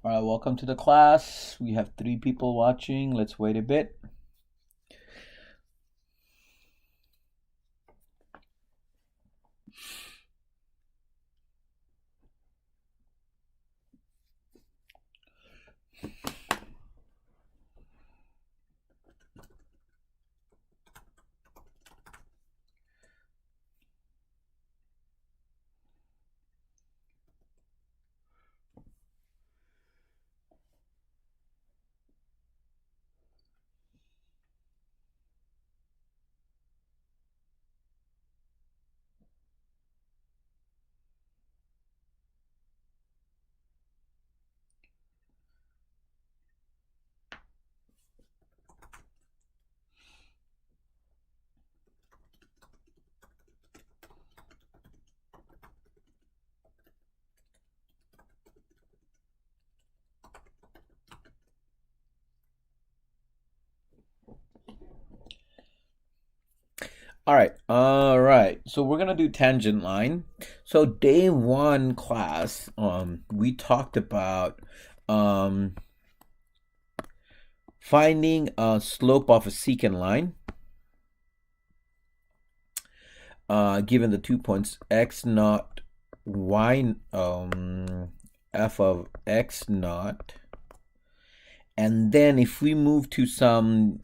All right, welcome to the class. We have 3 people watching. Let's wait a bit. All right. So we're gonna do tangent line. So day one class, we talked about um finding a slope of a secant line, given the 2 points x naught y f of x naught, and then if we move to some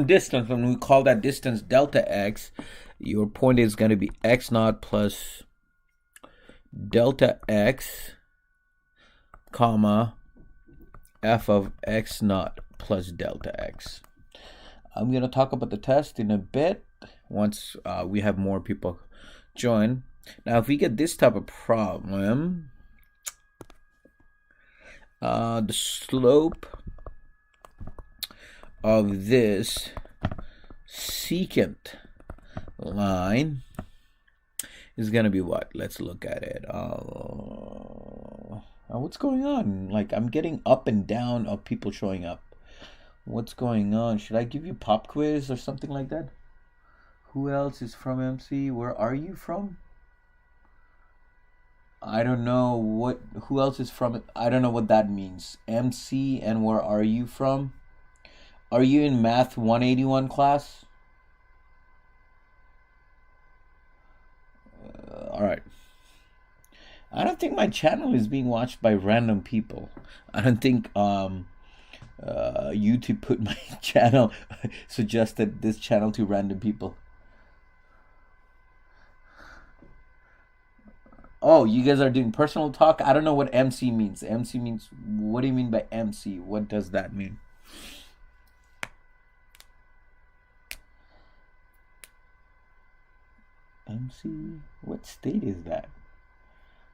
distance, when we call that distance delta x, your point is going to be x naught plus delta x, comma, f of x naught plus delta x. I'm going to talk about the test in a bit once we have more people join. Now, if we get this type of problem, the slope of this secant line is going to be what? Let's look at it. What's going on? Like, I'm getting up and down of people showing up. What's going on? Should I give you pop quiz or something like that? Who else is from MC? Where are you from? I don't know who else is from it. I don't know what that means. MC and where are you from? Are you in Math 181 class? All right. I don't think my channel is being watched by random people. I don't think YouTube put my channel, suggested this channel to random people. Oh, you guys are doing personal talk? I don't know what MC means. MC means, what do you mean by MC? What does that mean? MC? What state is that?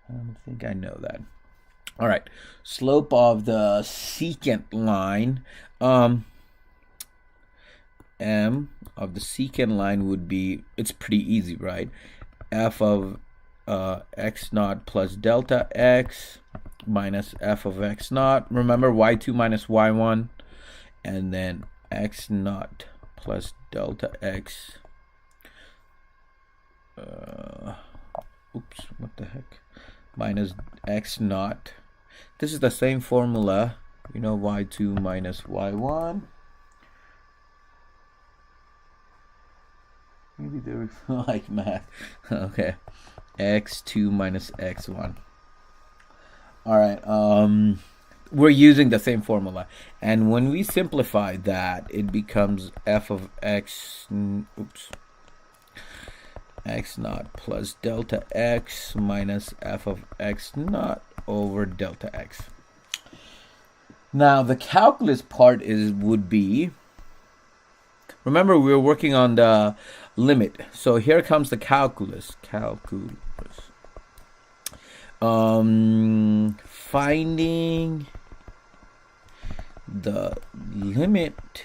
I don't think I know that. All right. Slope of the secant line. M of the secant line would be, it's pretty easy, right? F of x naught plus delta x minus f of x naught. Remember, y2 minus y1. And then x naught plus delta x. Oops, what the heck? Minus x naught. This is the same formula, y2 minus y1. Maybe they're like math. Okay. x2 minus x1. All right. We're using the same formula. And when we simplify that, it becomes f of x, x naught plus delta x minus f of x naught over delta x. Now the calculus part would be, remember we were working on the limit, so here comes the calculus. Finding the limit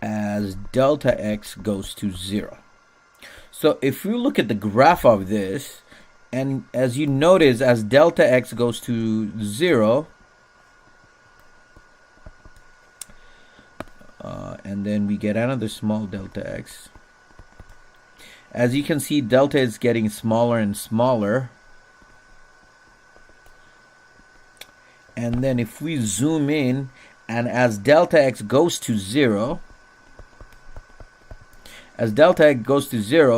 as delta x goes to 0. So if you look at the graph of this, and as you notice, as delta x goes to 0, and then we get another small delta x. As you can see, delta is getting smaller and smaller. And then if we zoom in, and as delta x goes to 0,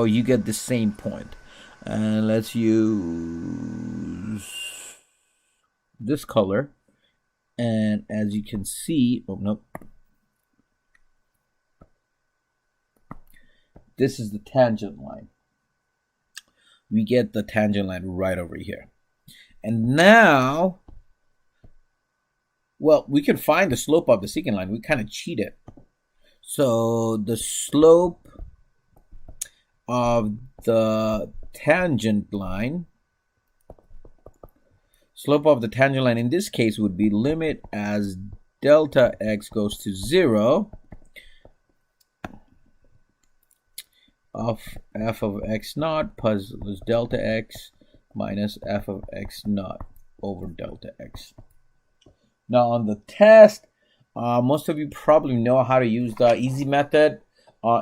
you get the same point. And let's use this color. And as you can see, oh no, this is the tangent line. We get the tangent line right over here. And now, well, we can find the slope of the secant line. We kind of cheated. So the slope of the tangent line, in this case would be limit as delta x goes to 0 of f of x naught plus delta x minus f of x naught over delta x. Now on the test, most of you probably know how to use the easy method.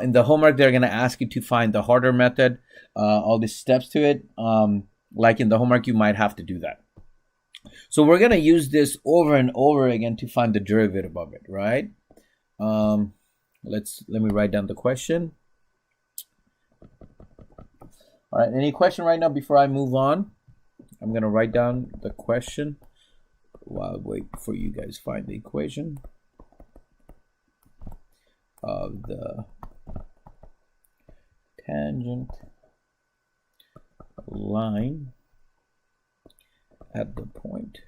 In the homework, they're going to ask you to find the harder method, all the steps to it. Like in the homework, you might have to do that. So we're going to use this over and over again to find the derivative of it, right? Let me write down the question. All right, any question right now before I move on? I'm going to write down the question while I wait for you guys to find the equation of the tangent line at the point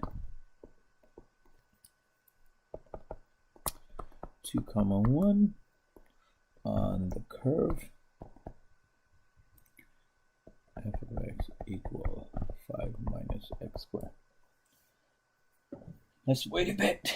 2, 1 on the curve f of x equal 5 minus x squared. Let's wait a bit.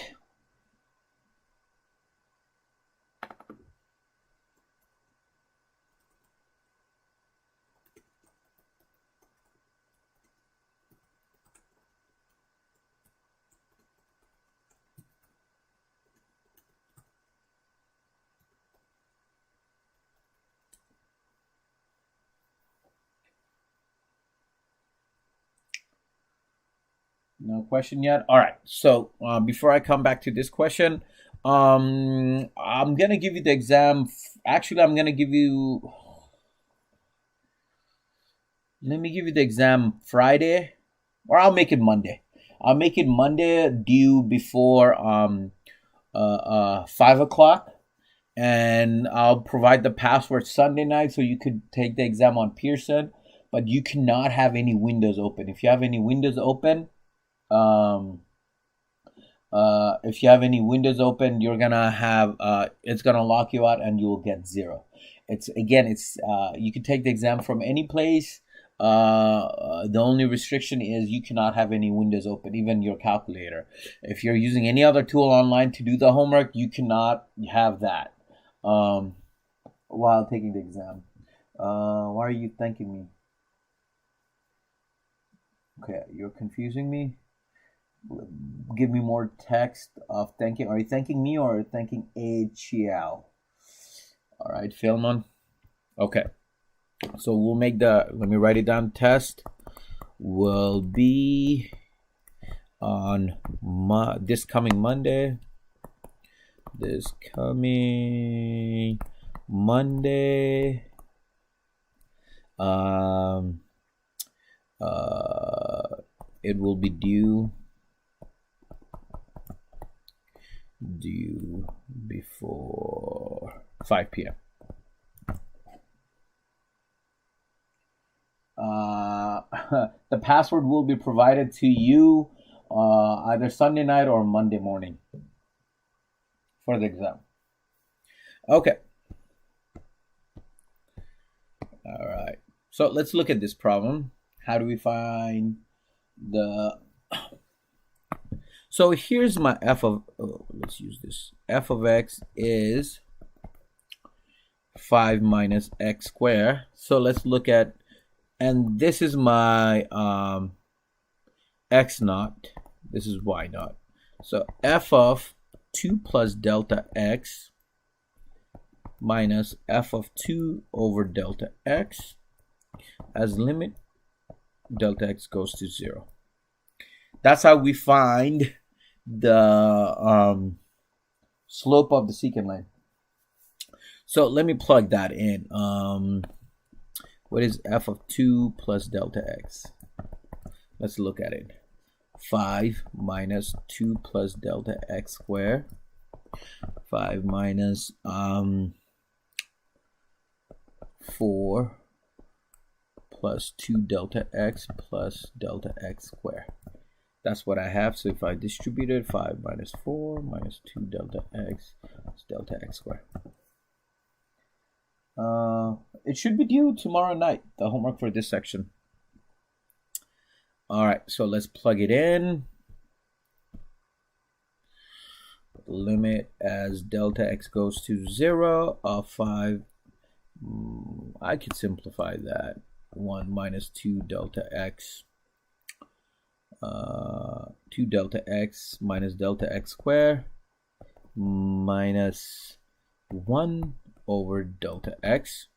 No question yet? All right. So before I come back to this question, I'm going to give you the exam. Actually, I'm going to give you... Let me give you the exam Friday, or I'll make it Monday. I'll make it Monday due before 5 o'clock. And I'll provide the password Sunday night so you could take the exam on Pearson. But you cannot have any windows open. If you have any windows open... if you have any windows open, you're gonna have it's gonna lock you out and you'll get 0. It's you can take the exam from any place. The only restriction is you cannot have any windows open, even your calculator. If you're using any other tool online to do the homework, you cannot have that while taking the exam. Why are you thanking me? Okay, you're confusing me. Give me more text of thanking. Are you thanking me or thanking HCL? All right, Philmon. Okay, so we'll make let me write it down. Test will be on this coming Monday. It will be due before 5 p.m. The password will be provided to you either Sunday night or Monday morning for the exam. Okay. All right. So let's look at this problem. How do we find the... So here's my f of, let's use this. F of x is 5 minus x squared. So let's look at, and this is my x naught. This is y naught. So f of 2 plus delta x minus f of 2 over delta x as limit delta x goes to 0. That's how we find the slope of the secant line. So let me plug that in. What is f of 2 plus delta x? Let's look at it. 5 minus 2 plus delta x squared. 5 minus 4 plus 2 delta x plus delta x squared. That's what I have. So if I distribute it, 5 minus 4 minus 2 delta x is delta x squared. It should be due tomorrow night, the homework for this section. All right, so let's plug it in. Limit as delta x goes to 0 of 5. I could simplify that. 1 minus 2 delta x. 2 delta x minus delta x squared minus 1 over delta x.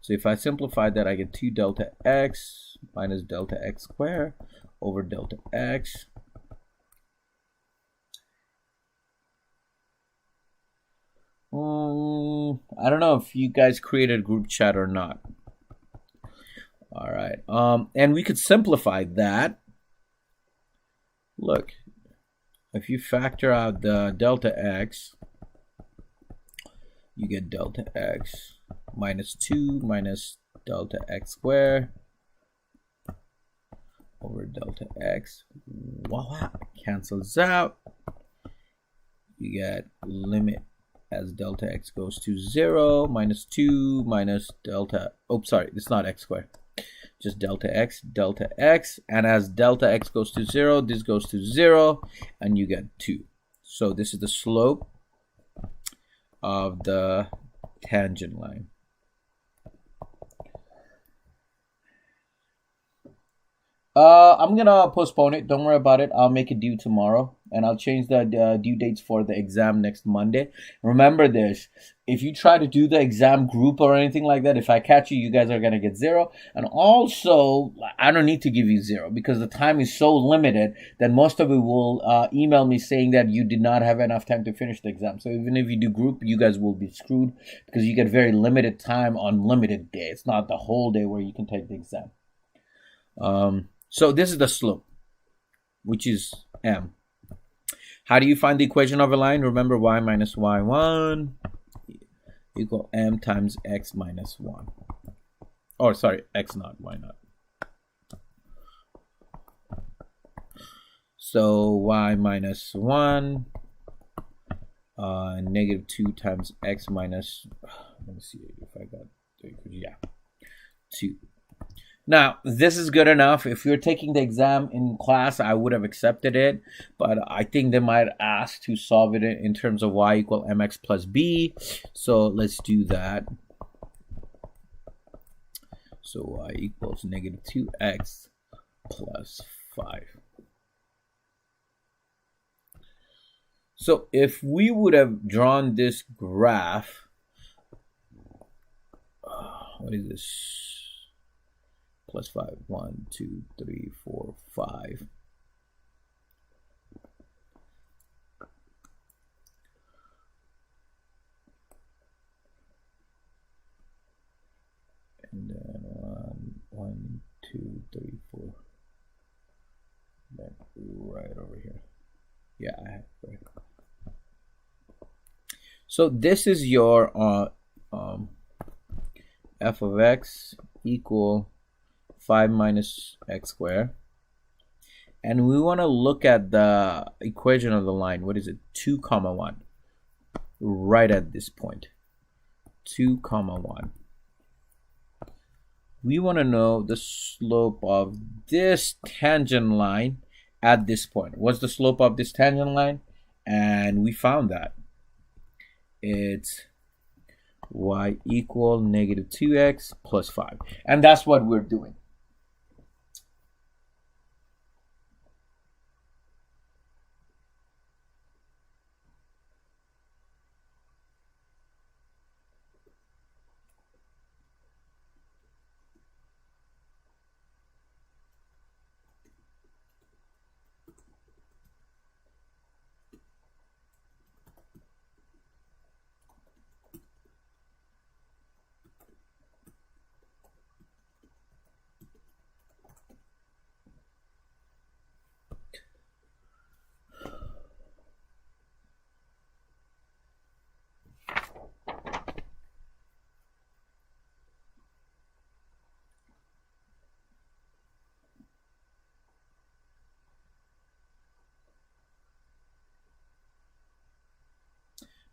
So if I simplify that, I get 2 delta x minus delta x squared over delta x. I don't know if you guys created a group chat or not. All right. And we could simplify that. Look, if you factor out the delta x, you get delta x minus 2 minus delta x squared over delta x. Voila, cancels out. You get limit as delta x goes to 0 minus 2 minus delta, oops, sorry, it's not x squared, just delta x, and as delta x goes to 0, this goes to 0, and you get 2. So this is the slope of the tangent line. I'm gonna postpone it. Don't worry about it. I'll make it due tomorrow, and I'll change the due dates for the exam next Monday. Remember this: if you try to do the exam group or anything like that, if I catch you, you guys are gonna get 0. And also, I don't need to give you 0 because the time is so limited that most of you will email me saying that you did not have enough time to finish the exam. So even if you do group, you guys will be screwed because you get very limited time on limited day. It's not the whole day where you can take the exam. So this is the slope, which is m. How do you find the equation of a line? Remember, y minus y1 equal m times x minus 1. Or sorry, x naught, y naught. So y minus 1 negative 2 times x minus, let me see if I got the equation. Yeah, 2. Now, this is good enough. If you're taking the exam in class, I would have accepted it. But I think they might ask to solve it in terms of y equal mx plus b. So let's do that. So y equals negative 2x plus 5. So if we would have drawn this graph, what is this? Plus 5, 1, 2, 3, 4, 5. And then 1, 2, 3, 4. Then right over here. Yeah, I have right. So this is your f of x equal 5 minus x squared, and we want to look at the equation of the line. What is it? 2 comma 1, right at this point. 2 comma 1. We want to know the slope of this tangent line at this point. What's the slope of this tangent line? And we found that it's y equal negative 2x plus 5, and that's what we're doing.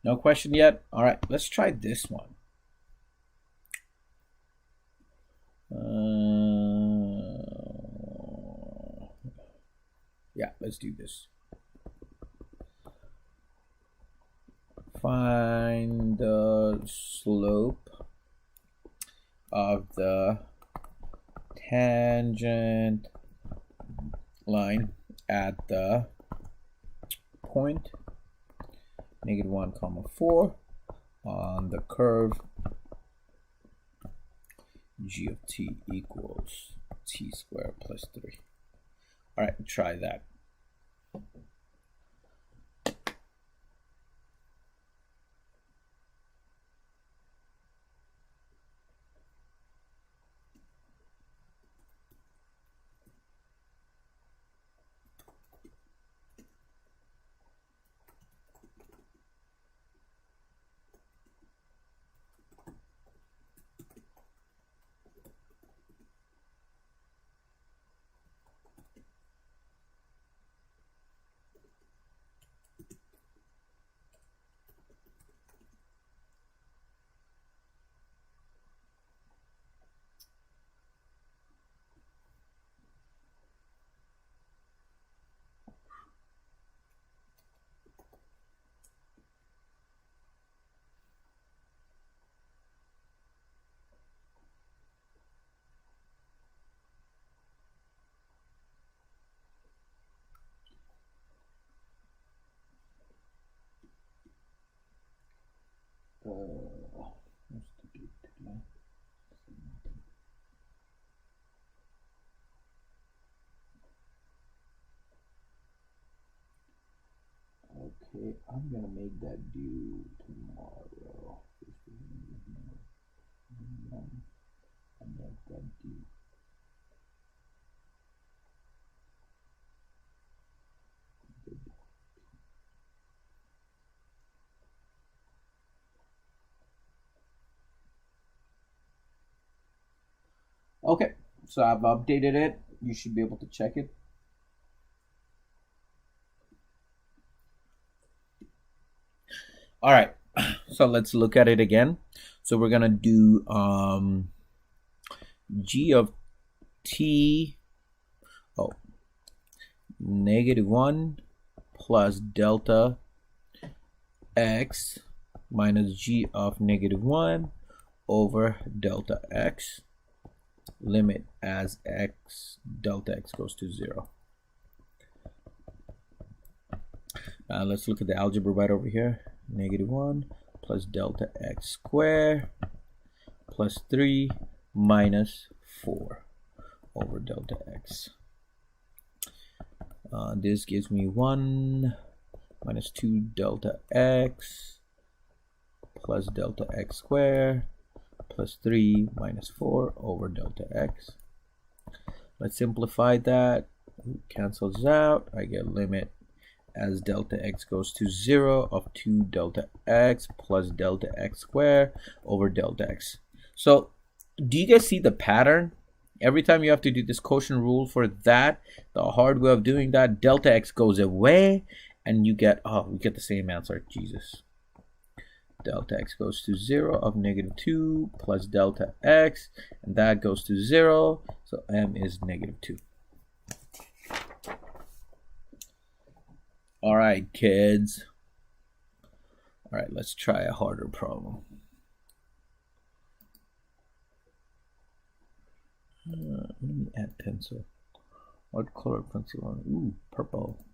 No question yet? All right, let's try this one. Yeah, let's do this. Find the slope of the tangent line at the point -1, 4 on the curve g of t equals t squared plus 3. All right, try that. Okay, I'm gonna make that due tomorrow. I make that due. Okay, so I've updated it. You should be able to check it. All right, so let's look at it again. So we're gonna do g of t, -1 plus delta x minus g of -1 over delta x, limit as delta x goes to 0. Let's look at the algebra right over here. -1 plus delta x squared plus 3 minus 4 over delta x. This gives me 1 minus 2 delta x plus delta x squared plus 3 minus 4 over delta x. Let's simplify that. It cancels out. I get limit as delta x goes to 0 of 2 delta x plus delta x squared over delta x. So do you guys see the pattern? Every time you have to do this quotient rule for that, the hard way of doing that, delta x goes away and you get, we get the same answer. Jesus. Delta x goes to 0 of -2 plus delta x, and that goes to 0, so m is -2. All right, kids. All right, let's try a harder problem. Let me add pencil. What color pencil on? Ooh, purple.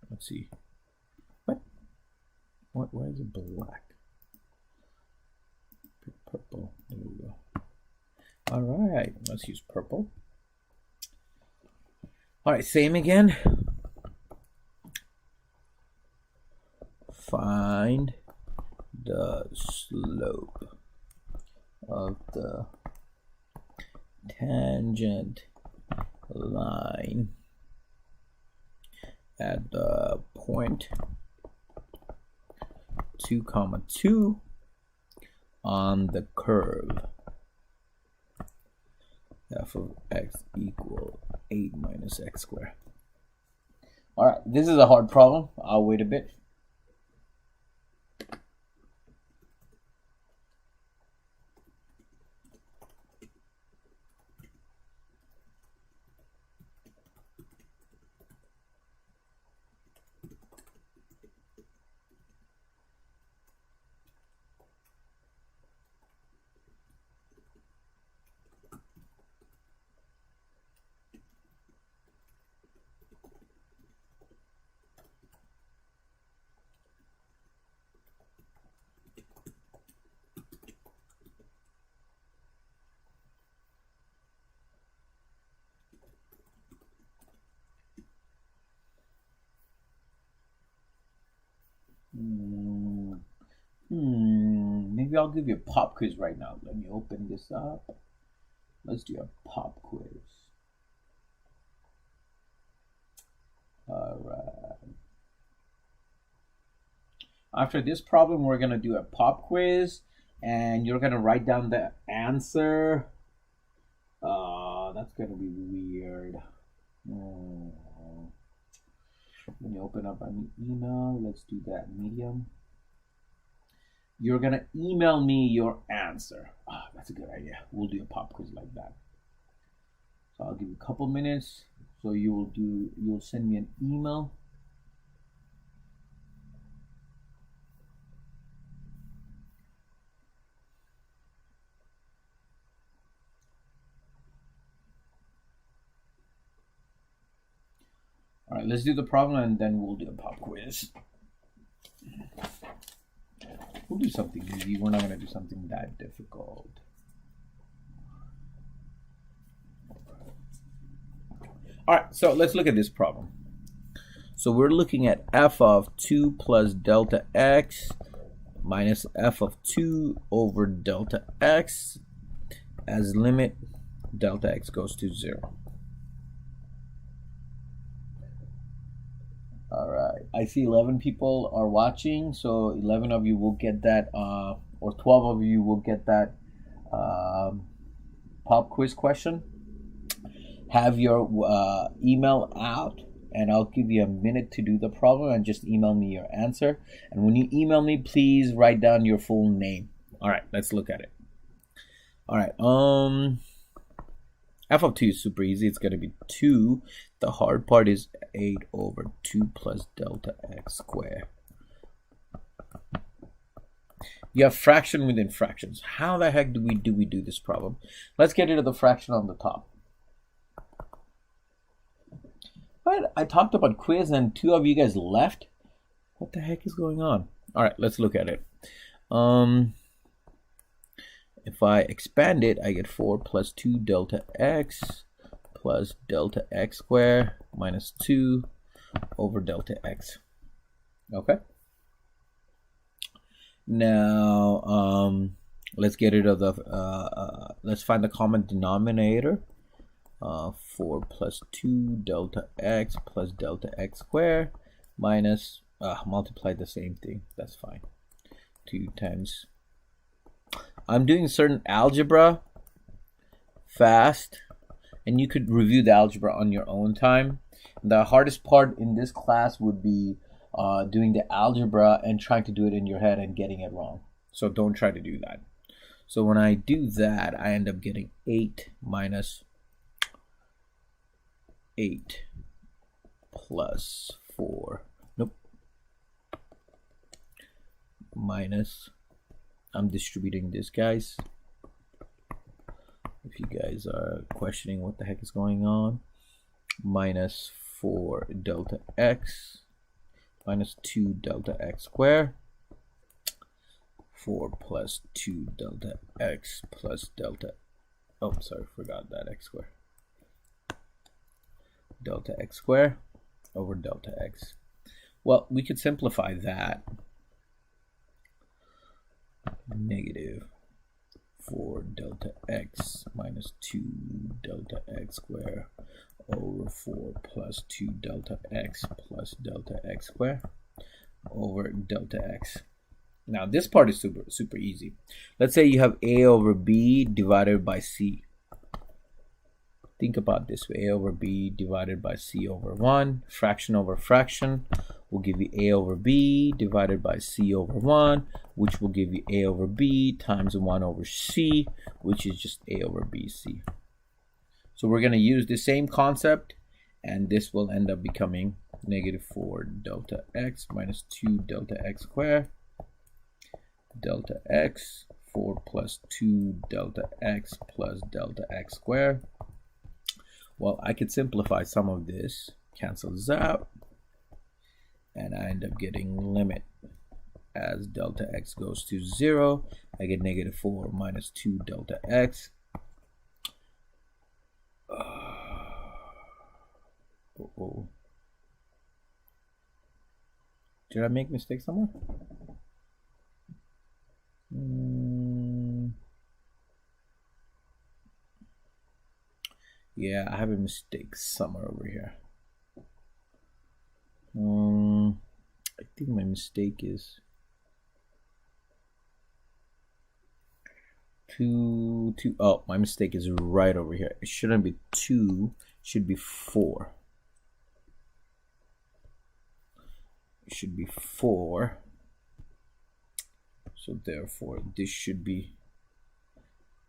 Let's see. What? Why is it black? Purple. There we go. All right, let's use purple. All right, same again. Find the slope of the tangent line at the point 2, 2 on the curve f of x equal 8 minus x squared. All right, this is a hard problem. I'll wait a bit. Maybe I'll give you a pop quiz right now. Let me open this up. Let's do a pop quiz. All right. After this problem, we're going to do a pop quiz, and you're going to write down the answer. That's going to be weird. Let me open up an email. Let's do that medium. You're going to email me your answer. That's a good idea. We'll do a pop quiz like that. So I'll give you a couple minutes. So you'll send me an email. All right, let's do the problem and then we'll do a pop quiz. We'll do something easy. We're not going to do something that difficult. All right, so let's look at this problem. So we're looking at f of 2 plus delta x minus f of 2 over delta x as limit delta x goes to 0. All right, I see 11 people are watching, so 11 of you will get that, or 12 of you will get that pop quiz question. Have your email out, and I'll give you a minute to do the problem, and just email me your answer. And when you email me, please write down your full name. All right, let's look at it. All right, f of 2 is super easy. It's going to be 2. The hard part is 8 over 2 plus delta x squared. You have fraction within fractions. How the heck do we do this problem? Let's get rid of the fraction on the top. But I talked about quiz and 2 of you guys left. What the heck is going on? All right, let's look at it. If I expand it, I get 4 plus 2 delta x plus delta x squared minus 2 over delta x. Okay. Now, let's get rid of the, let's find the common denominator. 4 plus 2 delta x plus delta x squared minus, multiply the same thing. That's fine. 2 times. I'm doing certain algebra fast, and you could review the algebra on your own time. The hardest part in this class would be doing the algebra and trying to do it in your head and getting it wrong. So don't try to do that. So when I do that, I end up getting 8 minus 8 plus 4. Nope. Minus, I'm distributing this, guys. If you guys are questioning what the heck is going on, minus 4 delta x minus 2 delta x squared. 4 plus 2 delta x plus delta, oh, sorry, forgot that x squared. Delta x squared over delta x. Well, we could simplify that. Negative 4 delta x minus 2 delta x squared over 4 plus 2 delta x plus delta x squared over delta x. Now this part is super easy. Let's say you have a over b divided by c. Think about this way: a over b divided by c over 1. Fraction over fraction will give you a over b divided by c over 1, which will give you a over b times 1 over c, which is just a over bc. So we're going to use the same concept, and this will end up becoming negative 4 delta x minus 2 delta x squared delta x, 4 plus 2 delta x plus delta x squared. Well, I could simplify some of this, cancel this out, and I end up getting limit as delta x goes to 0. I get negative 4 minus 2 delta x. Did I make mistake somewhere? Yeah, I have a mistake somewhere over here. I think my mistake is two. Oh, my mistake is right over here. It shouldn't be 2, it should be 4. It should be 4. So therefore, this should be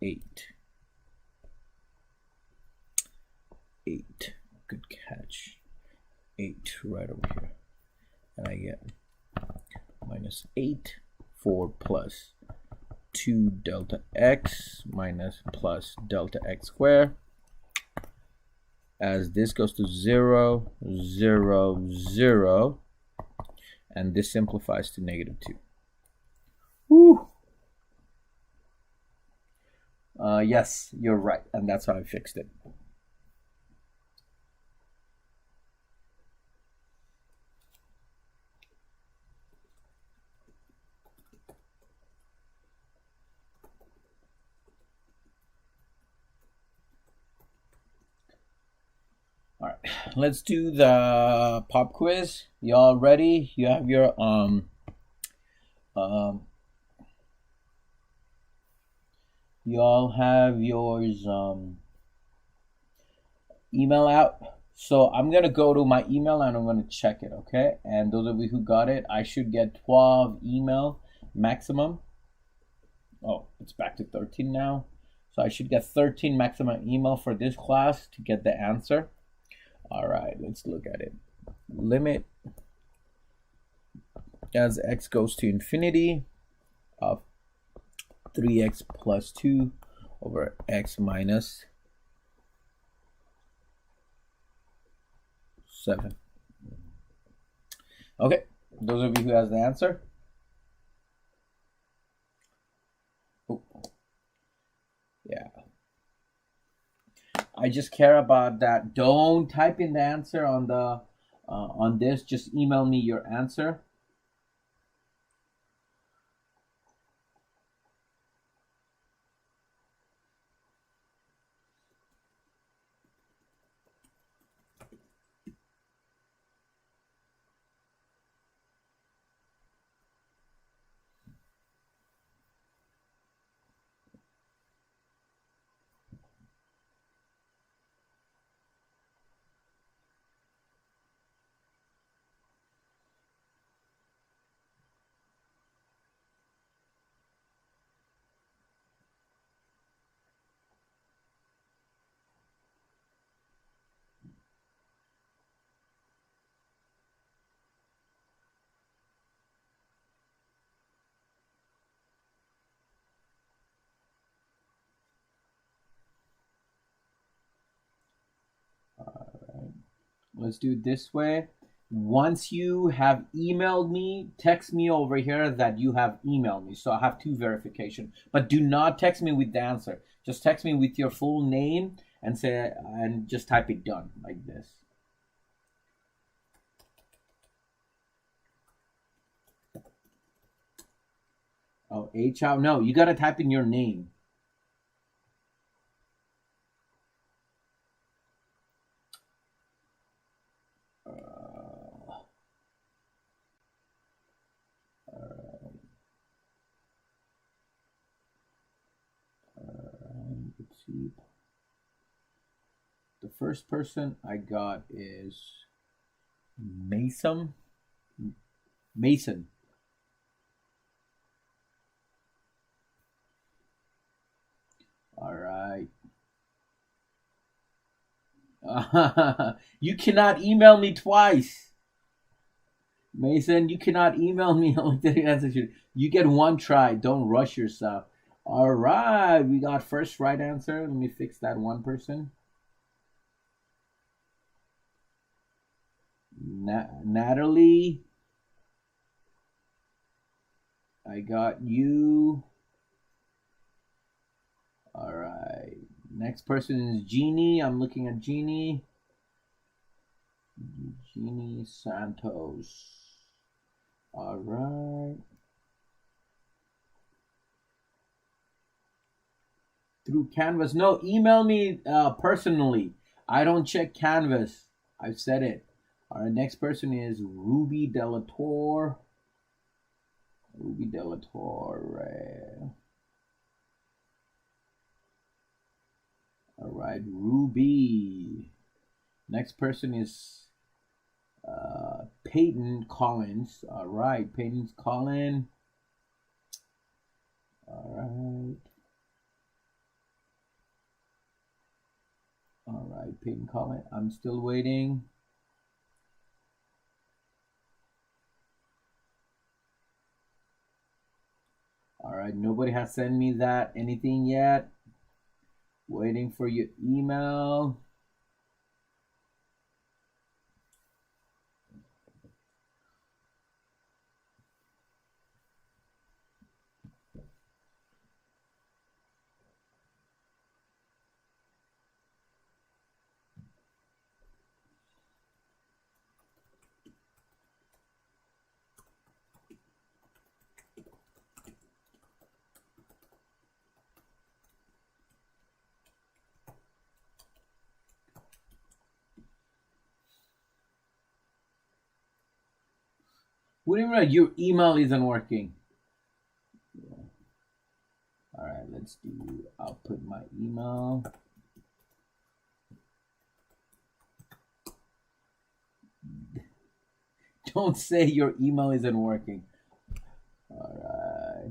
8. 8. Good catch. 8 right over here. And I get minus 8, 4 plus 2 delta x minus plus delta x squared. As this goes to 0, 0, 0. And this simplifies to negative 2. Woo! Yes, you're right. And that's how I fixed it. All right, let's do the pop quiz. Y'all ready? You have your y'all have yours email out. So I'm gonna go to my email and I'm gonna check it, okay? And those of you who got it, I should get 12 email maximum. Oh, it's back to 13 now. So I should get 13 maximum email for this class to get the answer. All right, let's look at it. Limit as x goes to infinity of 3x plus 2 over x minus 7. Okay, those of you who has the answer. Oh. Yeah. I just care about that. Don't type in the answer on the on this. Just email me your answer. Let's do it this way. Once you have emailed me, text me over here that you have emailed me. So I have 2 verification. But do not text me with the answer. Just text me with your full name and say and just type it done like this. Oh, H out. No, you gotta type in your name. Let's see. The first person I got is Mason. All right. You cannot email me twice. Mason, you cannot email me. You get one try. Don't rush yourself. All right. We got first right answer. Let me fix that one person. Natalie. I got you. All right. Next person is Jeannie. I'm looking at Jeannie. Jeannie Santos. All right. Through Canvas. No, email me personally. I don't check Canvas. I've said it. All right, next person is Ruby Delator. Ruby Delator. All right, Ruby. Next person is Peyton Collins. All right, Peyton Collins. All right. All right, Peyton Collins. I'm still waiting. All right, nobody has sent me that anything yet. Waiting for your email. What do you mean your email isn't working? Yeah. All right, let's do, I'll put my email. Don't say your email isn't working. All right.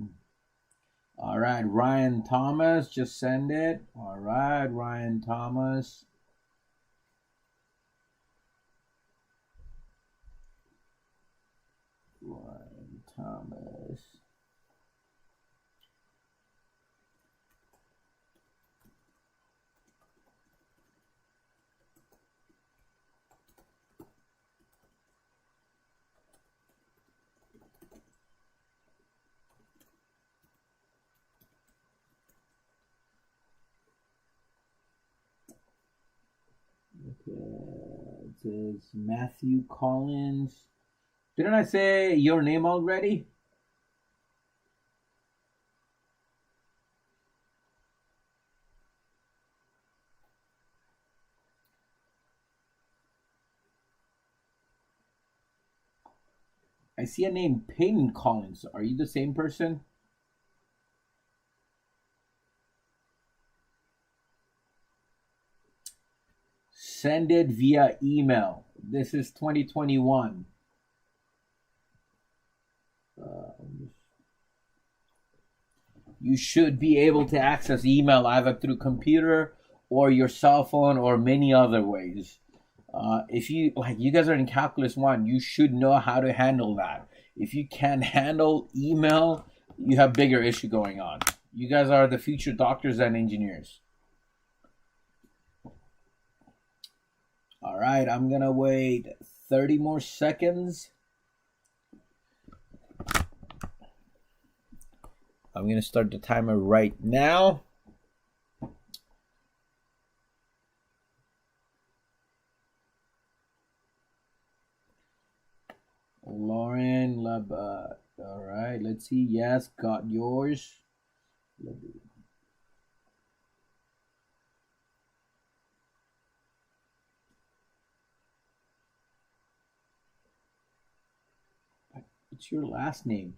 All right, Ryan Thomas, just send it. All right, Ryan Thomas. Ryan Thomas. Okay, it says Matthew Collins. Didn't I say your name already? I see a name, Peyton Collins. Are you the same person? Send it via email. This is 2021. You should be able to access email either through computer or your cell phone or many other ways. If you guys are in Calculus 1, you should know how to handle that. If you can't handle email, you have bigger issue going on. You guys are the future doctors and engineers. All right, I'm gonna wait 30 more seconds. I'm gonna start the timer right now. Lauren Labat. All right, let's see. Yes, got yours. What's your last name?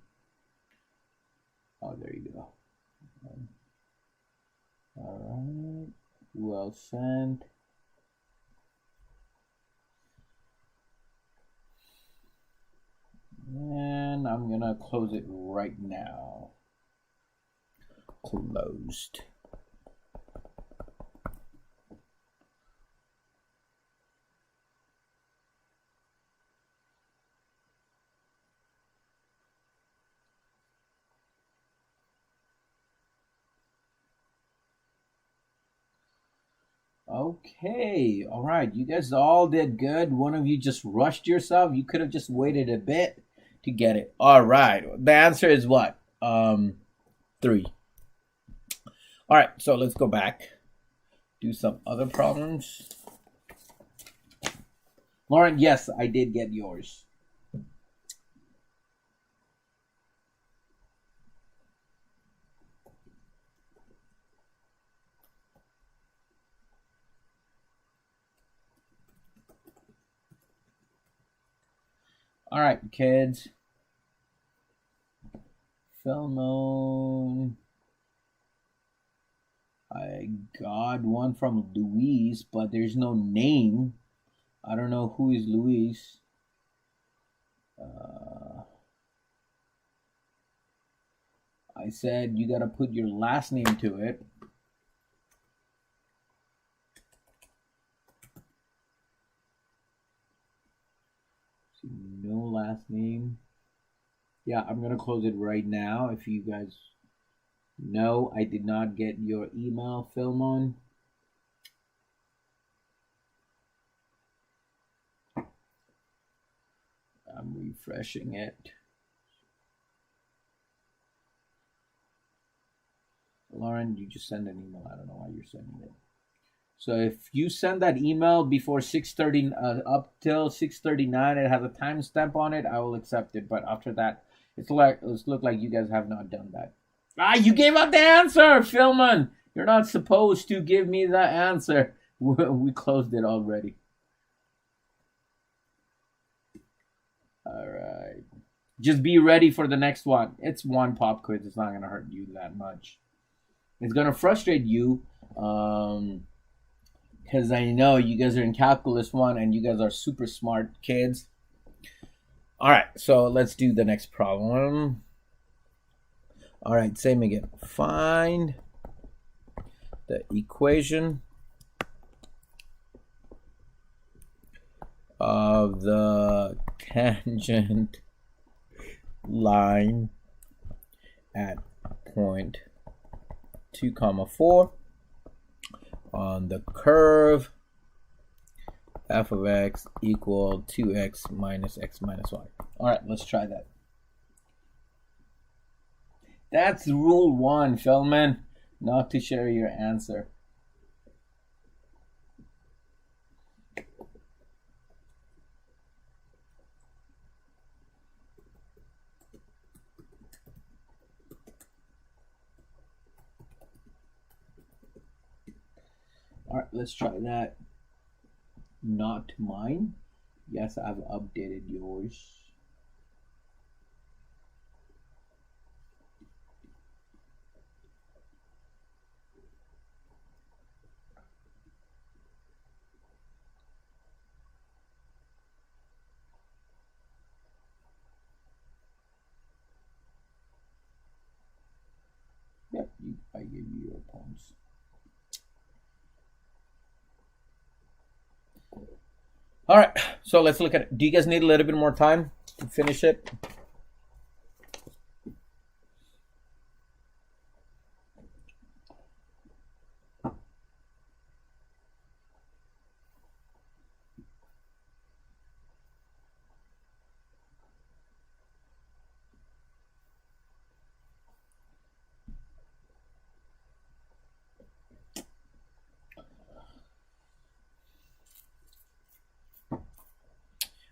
Oh, there you go. All right. Well sent. And I'm gonna close it right now. Closed. Okay, all right. You guys all did good. One of you just rushed yourself. You could have just waited a bit to get it. All right. The answer is what? 3. All right, so let's go back. Do some other problems. Lauren, yes, I did get yours. All right, kids. Philmon. I got one from Luis, but there's no name. I don't know who is Luis. I said you gotta put your last name to it. See, no last name. Yeah, I'm gonna close it right now. If you guys know I did not get your email, Philmon. I'm refreshing it. Lauren, you just send an email. I don't know why you're sending it. So if you send that email before 6:30, up till 6:39, it has a timestamp on it, I will accept it. But after that, it's look like you guys have not done that. Ah, you gave out the answer, Philman. You're not supposed to give me the answer. We closed it already. All right. Just be ready for the next one. It's one pop quiz. It's not gonna hurt you that much. It's gonna frustrate you. Because I know you guys are in calculus 1 and you guys are super smart kids. All right, so let's do the next problem. All right, same again. Find the equation of the tangent line at point 2, 4 on the curve f of x equal 2x minus x minus y. All right, let's try that. That's rule 1, Philman, not to share your answer. All right, let's try that. Not mine. Yes, I've updated yours. Yep, I gave you your points. All right, so let's look at it. Do you guys need a little bit more time to finish it?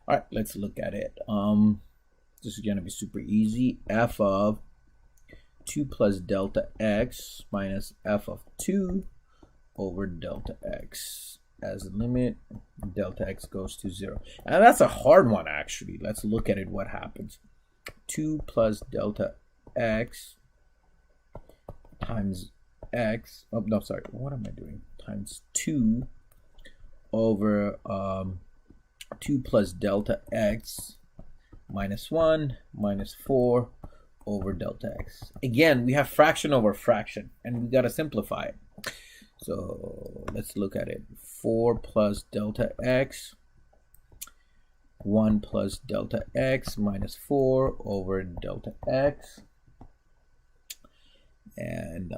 All right, let's look at it. This is going to be super easy. F of 2 plus delta x minus f of 2 over delta x. As a limit, delta x goes to 0. And that's a hard one, actually. Let's look at it, what happens. 2 plus delta x times x. Oh, no, sorry. What am I doing? Times 2 over 2 plus delta x minus 1 minus 4 over delta x. Again, we have fraction over fraction, and we got to simplify it. So let's look at it. 4 plus delta x, 1 plus delta x minus 4 over delta x, and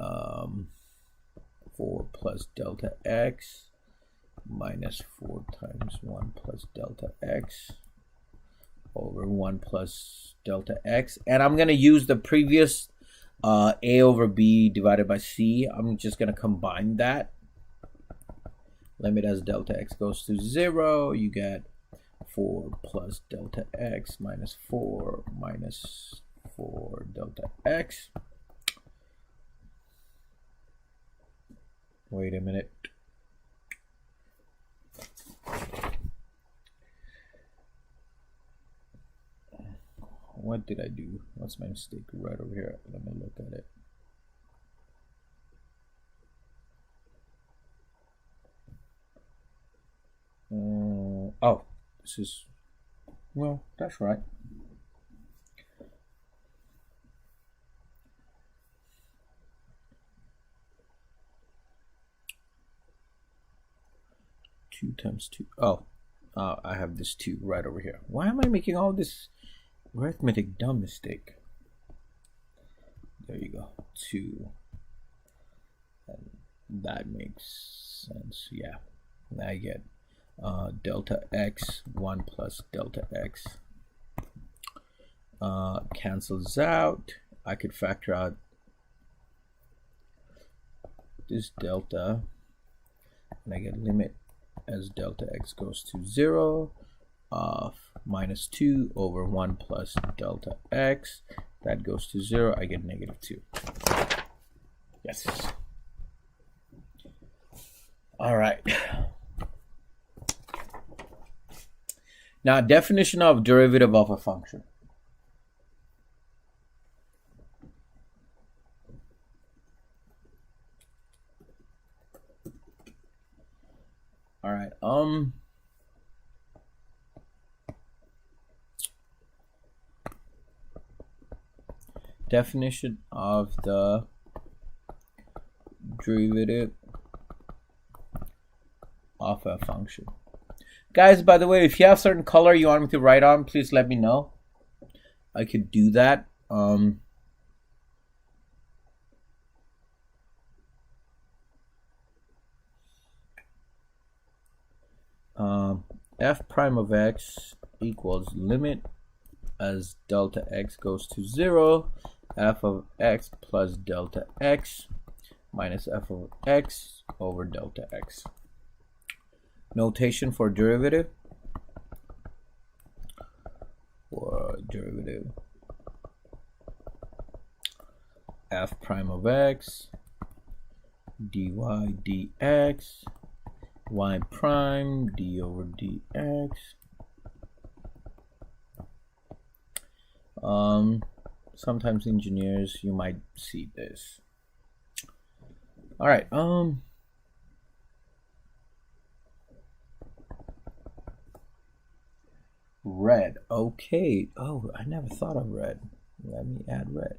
4 plus delta x minus 4 times 1 plus delta x over 1 plus delta x. And I'm going to use the previous a over b divided by c. I'm just going to combine that. Limit as delta x goes to 0, you get 4 plus delta x minus 4 delta x. Wait a minute. what did I do? What's my mistake? Right over here. Let me look at it. Oh, this is, well, that's right. Two times two. Oh, I have this 2 right over here. Why am I making all this arithmetic dumb mistake? There you go. 2. And that makes sense. Yeah. Now I get delta x 1 plus delta x cancels out. I could factor out this delta, and I get limit as delta x goes to 0 of minus 2 over 1 plus delta x. That goes to 0. I get negative 2. Yes. All right. Now, definition of derivative of a function. All right. Definition of the derivative of a function. Guys, by the way, if you have certain color you want me to write on, please let me know. I could do that. F prime of x equals limit as delta x goes to 0, f of x plus delta x minus f of x over delta x. Notation for derivative. F prime of x dy dx y prime d over dx. Sometimes engineers, you might see this. All right. Red. Okay. Oh, I never thought of red. Let me add red.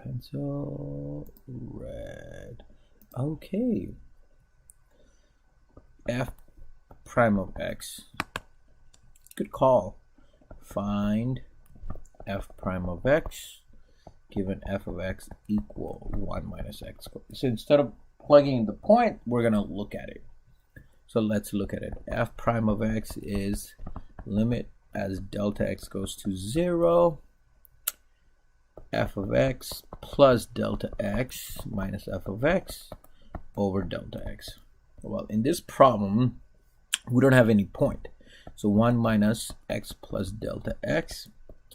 Pencil. Red. Okay. F prime of x. Good call. Find f prime of x given f of x equal 1 minus x squared. So instead of plugging in the point, we're going to look at it. So let's look at it. F prime of x is limit as delta x goes to 0, f of x plus delta x minus f of x over delta x. Well, in this problem, we don't have any point. So 1 minus x plus delta x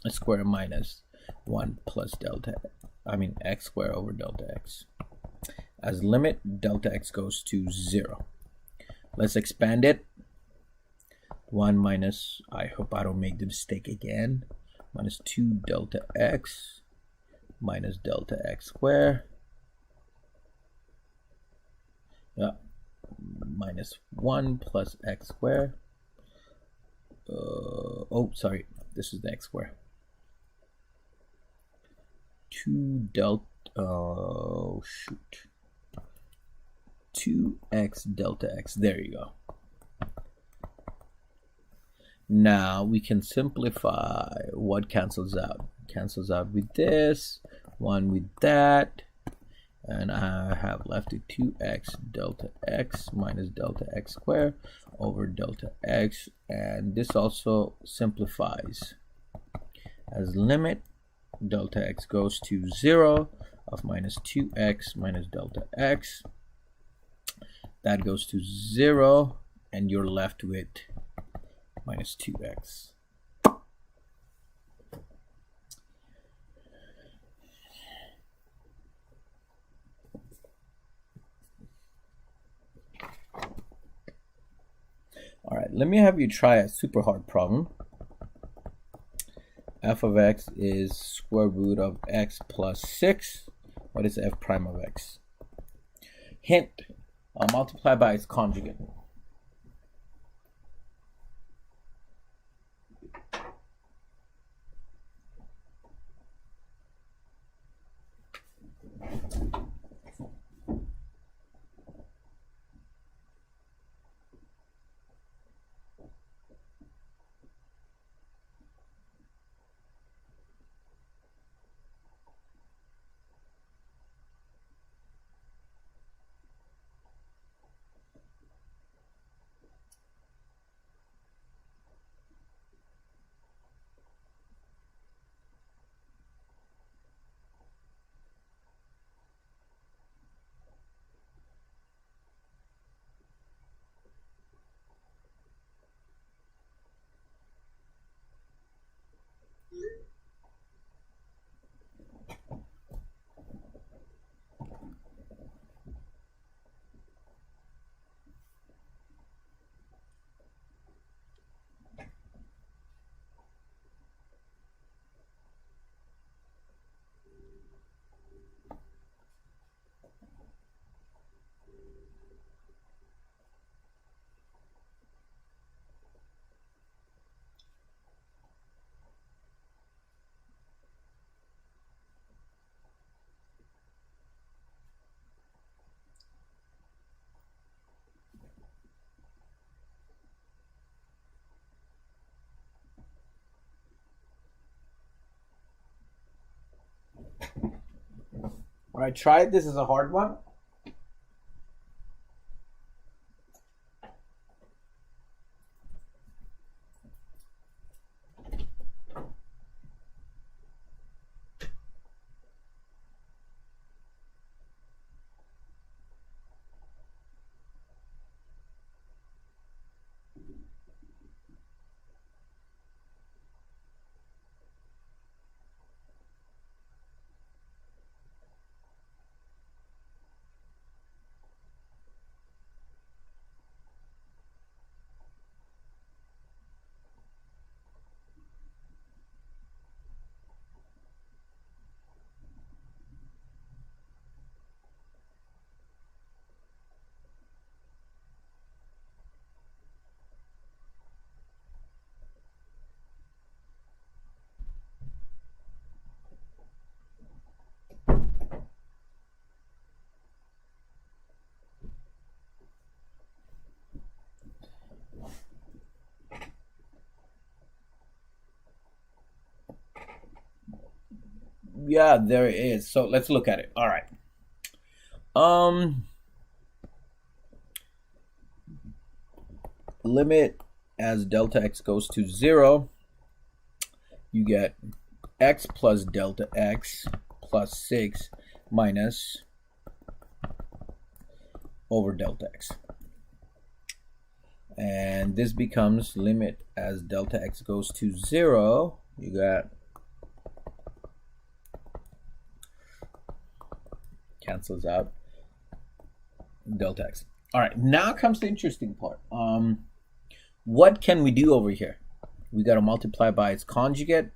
square minus 1 plus x square over delta x. As limit, delta x goes to 0. Let's expand it. 1 minus, I hope I don't make the mistake again, minus 2 delta x minus delta x square. Yeah, minus 1 plus x square. Oh, sorry, this is the x square. 2 delta, oh shoot, 2x delta x, there you go. Now we can simplify what cancels out. Cancels out with this, 1 with that, and I have left it 2x delta x minus delta x squared over delta x, and this also simplifies as limit delta x goes to 0 of minus 2x minus delta x. That goes to 0, and you're left with minus 2x. All right, let me have you try a super hard problem. f of x is square root of x plus 6. What is f prime of x? Hint, I'll multiply by its conjugate. All right, try it. This is a hard one. Yeah, there it is. So let's look at it. All right. Limit as delta x goes to 0, you get x plus delta x plus 6 minus over delta x. And this becomes limit as delta x goes to 0, you got cancels out delta x. All right, now comes the interesting part. What can we do over here? We got to multiply by its conjugate.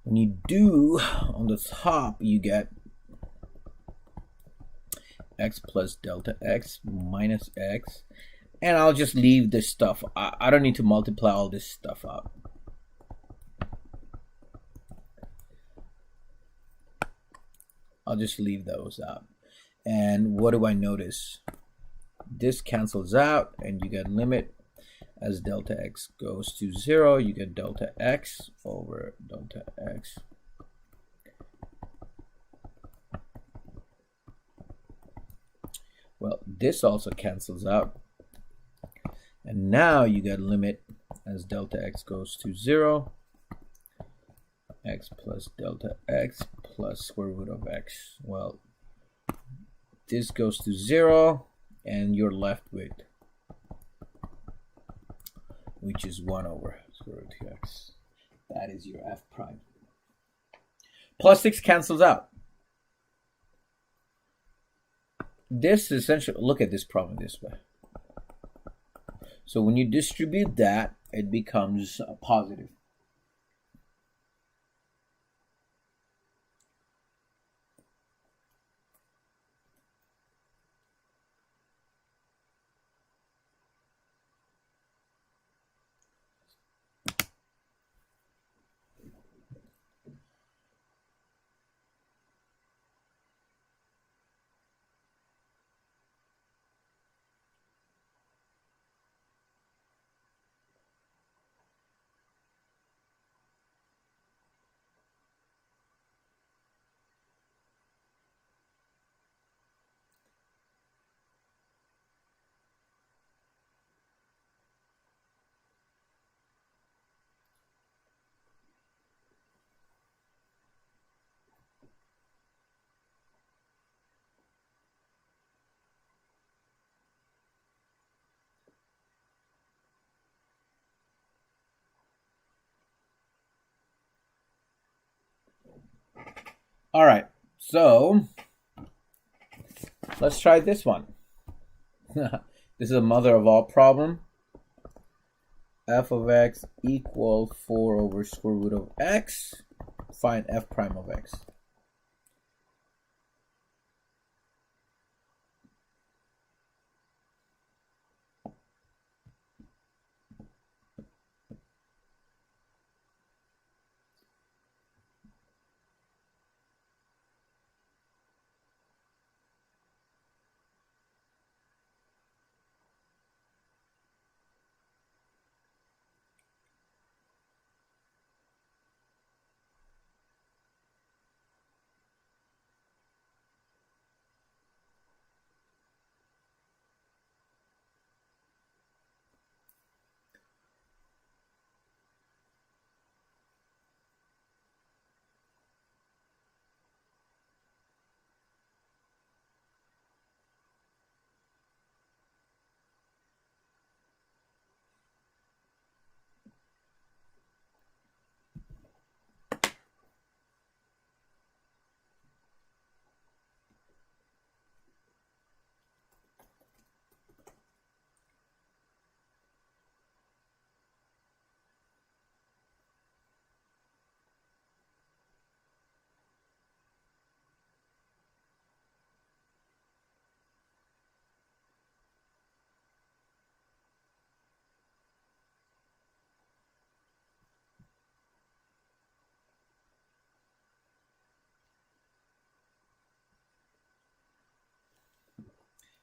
When you do, on the top, you get x plus delta x minus x. And I'll just leave this stuff. I don't need to multiply all this stuff out. I'll just leave those out. And what do I notice? This cancels out, and you get limit as delta x goes to 0. You get delta x over delta x. Well, this also cancels out. And now you get limit as delta x goes to 0. X plus delta x plus square root of x. Well, this goes to 0, and you're left with, which is 1 over square root of x. That is your f prime. Plus 6 cancels out. this essentially, look at this problem this way. So when you distribute that, it becomes positive. All right, so let's try this one. This is a mother of all problem. F of x equals 4 over square root of x. Find f prime of x.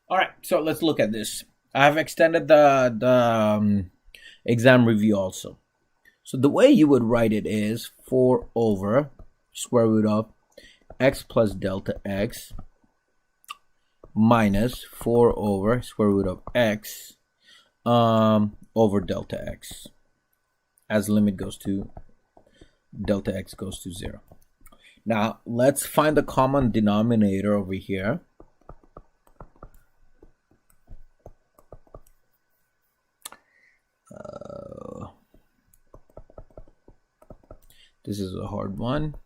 All right, so let's look at this. I've extended the exam review also. So the way you would write it is 4 over square root of x plus delta x minus 4 over square root of x over delta x as limit goes to delta x goes to 0. Now let's find the common denominator over here. This is a hard one.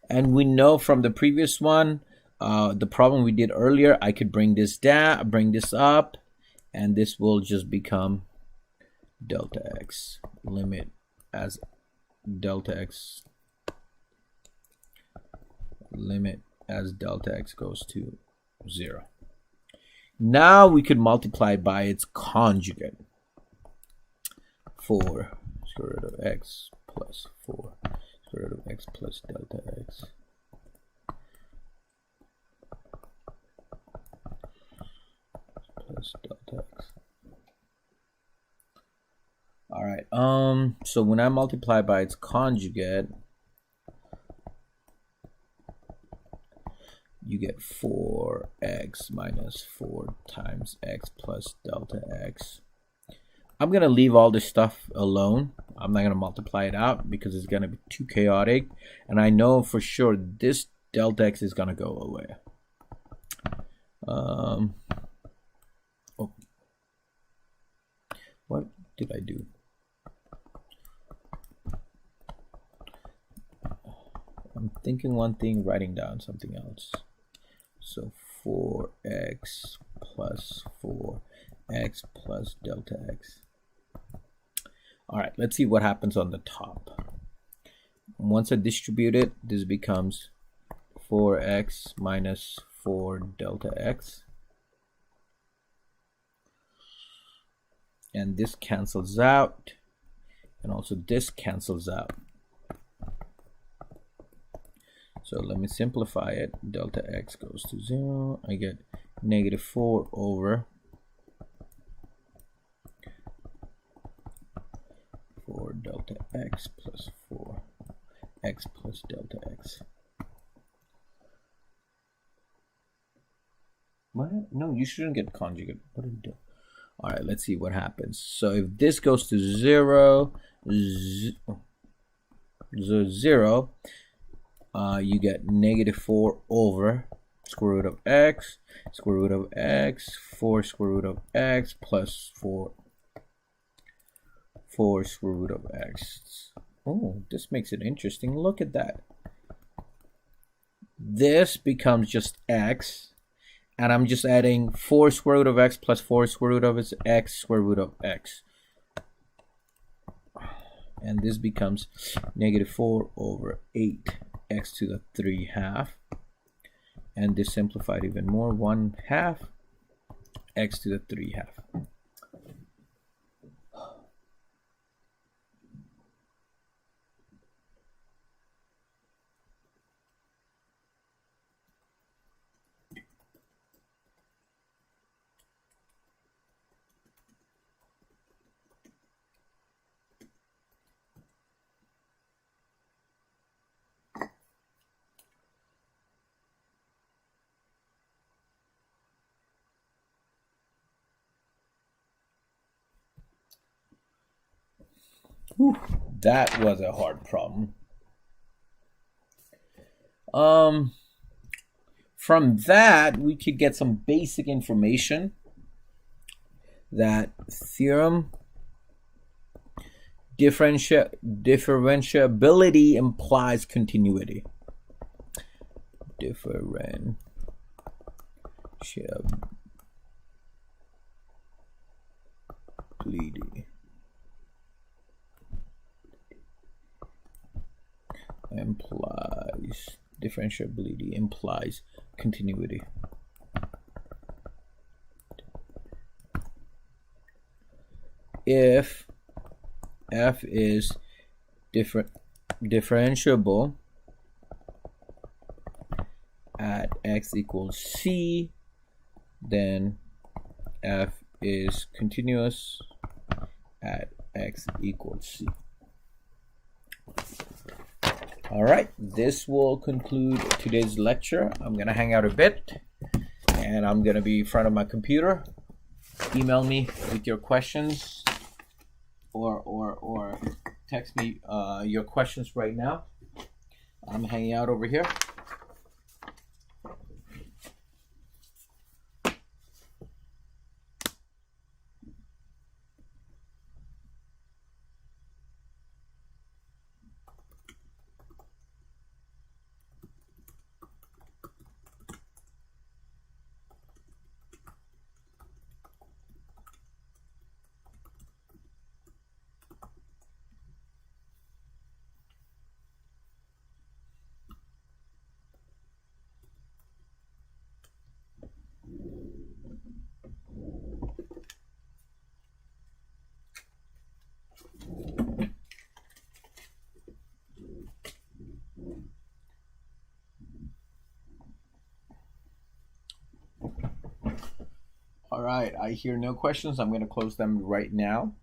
And we know from the previous one, the problem we did earlier, I could bring this down, bring this up, and this will just become delta x, limit as delta x, limit as delta x goes to 0. Now we could multiply by its conjugate. 4 square root of x plus 4 square root of x plus delta x. Plus delta x. All right. So when I multiply by its conjugate, you get 4x minus 4 times x plus delta x. I'm going to leave all this stuff alone. I'm not going to multiply it out because it's going to be too chaotic. And I know for sure this delta x is going to go away. Oh. What did I do? I'm thinking one thing, writing down something else. So 4x plus 4x plus delta x. All right, let's see what happens on the top. Once I distribute it, this becomes 4x minus 4 delta x. And this cancels out. And also this cancels out. So let me simplify it. Delta x goes to 0. I get negative 4 over 4 delta x plus 4 x plus delta x. What? No, you shouldn't get conjugate. What did you do? All right, let's see what happens. So if this goes to 0, 0, you get negative 4 over square root of x, 4 square root of x plus 4 square root of x. Oh, this makes it interesting. Look at that. This becomes just x, and I'm just adding 4 square root of x plus 4 square root of x square root of x. And this becomes negative 4 over 8x to the 3/2. And this simplified even more, 1/2 x to the 3/2. Whew, that was a hard problem. From that, we could get some basic information that theorem differentiability implies continuity. Differentiability implies continuity. If f is differentiable at x equals c, then f is continuous at x equals c. All right, this will conclude today's lecture. I'm gonna hang out a bit, and I'm gonna be in front of my computer. Email me with your questions, or text me your questions right now. I'm hanging out over here. All right, I hear no questions. I'm going to close them right now.